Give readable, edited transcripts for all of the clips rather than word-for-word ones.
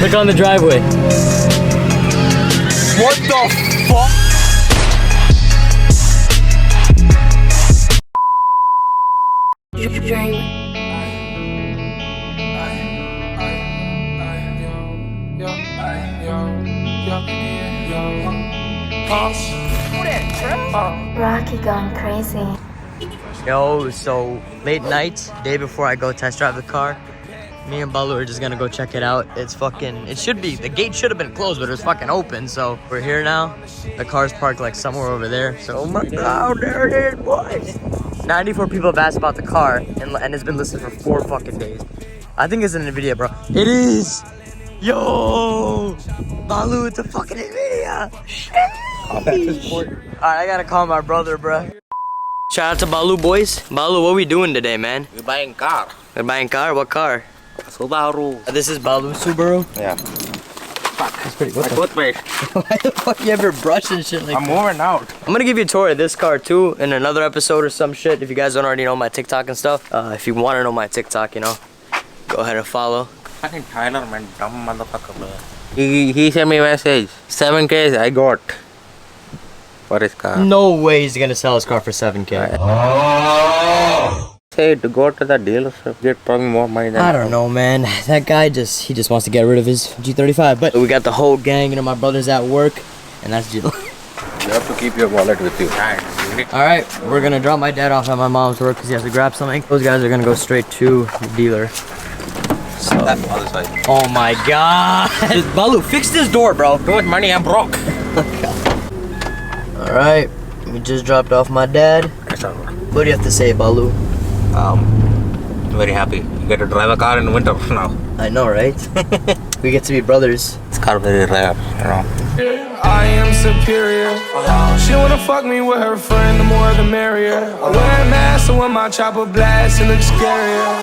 Look on the driveway. What the fuck? Rocky gone crazy. Yo, so late night, day before I go test drive the car, me and Balu are just gonna go check it out. It's fucking, it should be, the gate should have been closed, but it was fucking open. So we're here now. The car's parked like somewhere over there. So, oh my God, there it is, boys. 94 people have asked about the car, and it's been listed for 4 fucking days. I think it's an NVIDIA, bro. It is! Yo! Balu, it's a fucking NVIDIA! Alright, I gotta call my brother, bro. Shout out to Balu, boys. Balu, what we doing today, man? We're buying car. We're buying car? What car? Subaru. This is Balu's Subaru? Yeah. Fuck. That's pretty, what the Toothpaste. Why the fuck you ever brush and shit like I'm moving out. I'm gonna give you a tour of this car too in another episode or some shit. If you guys don't already know my TikTok and stuff. If you wanna know my TikTok, you know, go ahead and follow. Fucking Tyler, man, dumb motherfucker, bro. He sent me a message. 7K I got for his car. No way he's gonna sell his car for 7K. Say to go to the dealership, get probably more money than I don't know, man. That guy he just wants to get rid of his G35. But we got the whole gang, you know, my brother's at work, and that's Jill. You have to keep your wallet with you. Alright, we're gonna drop my dad off at my mom's work because he has to grab something. Those guys are gonna go straight to the dealer. So, That other side. oh my God. Balu, fix this door, bro. Too much money, I'm broke. Alright, we just dropped off my dad. What do you have to say, Balu? Very happy. You get to drive a car in winter now. I know, right? We get to be brothers. This car very rare, you know. I am superior. She wanna fuck me with her friend, the more the merrier. I wear a mask, so when my chopper blasts, it looks scarier.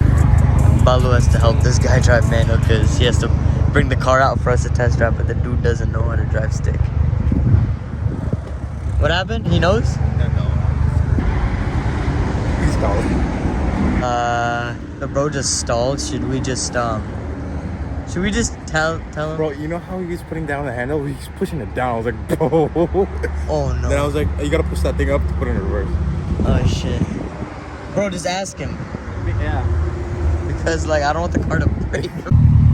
Balu has to help this guy drive manual because he has to bring the car out for us to test drive, but the dude doesn't know how to drive stick. What happened? He knows? He's stalled. The bro just stalled. Should we just tell him? Bro, you know how he's putting down the handle? He's pushing it down. I was like, bro. Oh no. Then I was like, you gotta push that thing up to put it in reverse. Oh shit. Bro, just ask him. Yeah. Because like I don't want the car to break.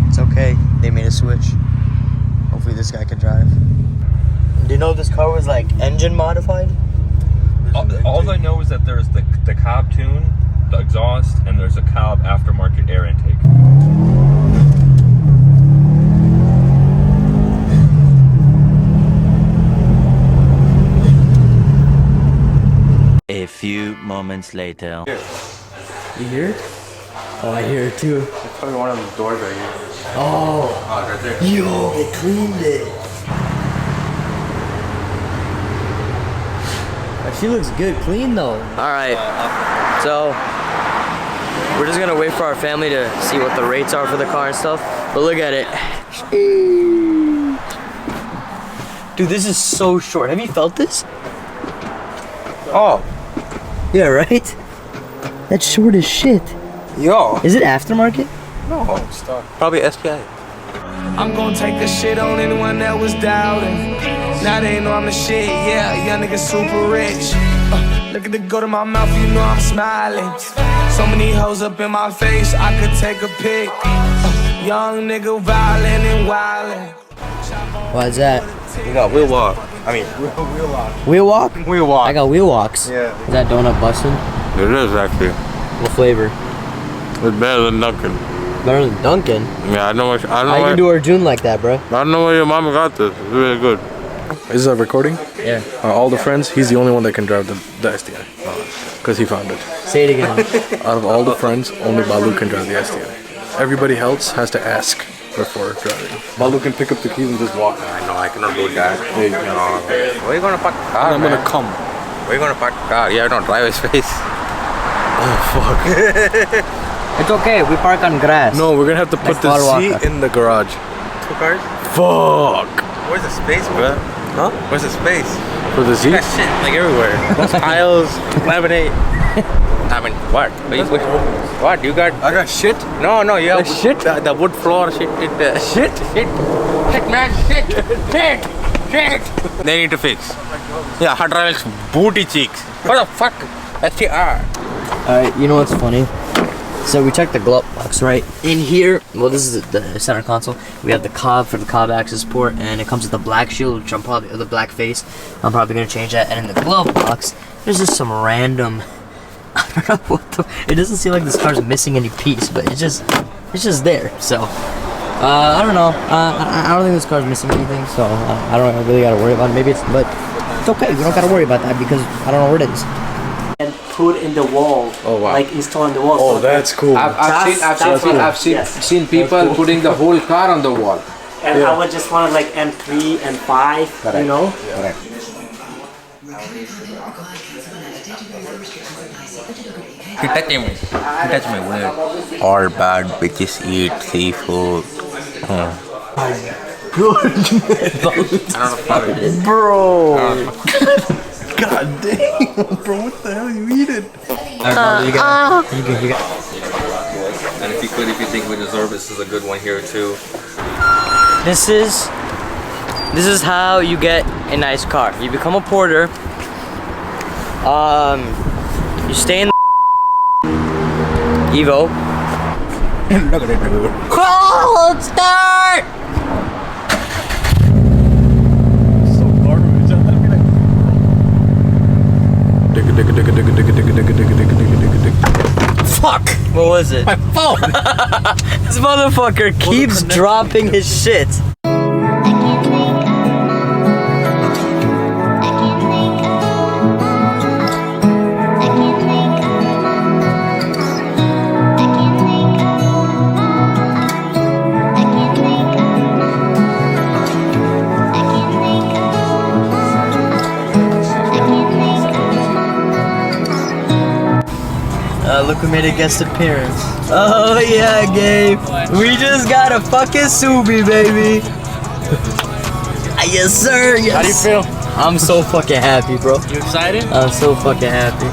It's okay. They made a switch. Hopefully this guy can drive. Do you know this car was like engine modified? All I know is that there's the Cobb tune, the exhaust, and there's a Cobb aftermarket air intake. A few moments later. You hear it? Oh, I hear it too. It's probably one of the doors right here. Oh, Right there. yo, they cleaned it. She looks good, clean though. All right, so we're just gonna wait for our family to see what the rates are for the car and stuff. But look at it. Dude, this is so short. Have you felt this? Oh, Yeah, right? That's short as shit. yo. Is it aftermarket? No, probably STI. I'm gonna take a shit on anyone that was doubting. Now they know I'm the shit, yeah, young nigga super rich. Look at the go to my mouth, you know I'm smiling. So many hoes up in my face, I could take a pic. Young nigga violent and wildin'. Why is that? You got wheel walk. I mean, Wheel walk? wheel walk. I got wheel walks. Yeah. Is that donut busting? It is actually. What flavor? It's better than Dunkin'. Better than Dunkin'. Yeah, I know. I How know. you do Arjun like that, bro? I don't know where your mama got this. It's really good. Is this a recording? Yeah. All the friends, he's the only one that can drive the STI. Because he found it. Say it again. Out of all the friends, only Balu can drive the STI. Everybody else has to ask before driving. Balu can pick up the keys and just walk. I know. I cannot do that. There you go. Where you gonna park the car? I'm gonna come. Where you gonna park the car? You have no driver's space. Oh, fuck. It's okay, we park on grass. No, we're gonna have to put the Walker. seat in the garage. 2 cars? Fuck. Where's the space, bro? Huh? Where's the space? For the seat? That shit like everywhere. Tiles, laminate. Nah, mean, what? What? You got? I got shit. No, you have shit? The wood floor shit. Shit, man, shit. They need to fix. Yeah, hydraulics booty cheeks. What the fuck? STR. Alright, you know what's funny? So we checked the glove box, right? In here, well, this is the center console. We have the cob for the cob access port, and it comes with the black shield, which the black face. I'm probably gonna change that. And in the glove box, there's just some random. I don't know what the. It doesn't seem like this car's missing any piece, but it's just there. So I don't know. I don't think this car's missing anything, so I don't really gotta worry about it. Maybe but it's okay. We don't gotta worry about that because I don't know where it is. And put in the wall. Oh wow. Like install in the wall. Oh, that's cool. I've seen people putting the whole car on the wall. And I would just want like M3 and 5, Correct. you know? Correct. You touch me weird. All bad bitches eat seafood. Bro. God damn, bro, what the hell you eating? You got. And if you think we deserve it, this is a good one here too. This is how you get a nice car. You become a porter. You stay in the Evo. Look at it, dude. Cold start. So garbage. Fuck! What was it? My phone. This motherfucker keeps dropping his shit. Look who made a guest appearance. Oh yeah, Gabe. We just got a fucking Subi, baby. Yes, sir. Yes. How do you feel? I'm so fucking happy, bro. You excited? I'm so fucking happy.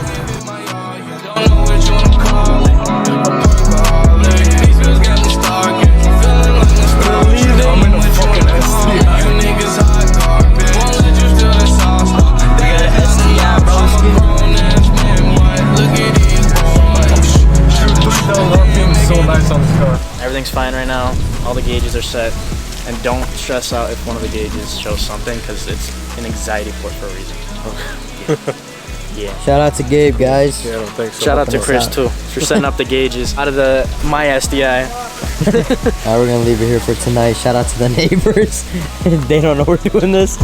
Everything's fine right now. All the gauges are set. And don't stress out if one of the gauges shows something because it's an anxiety port for a reason. Yeah. Shout out to Gabe, guys. Yeah, I don't think so. Shout out to Chris too for setting up the gauges out of my STI. Alright, we're gonna leave it here for tonight. Shout out to the neighbors. They don't know we're doing this.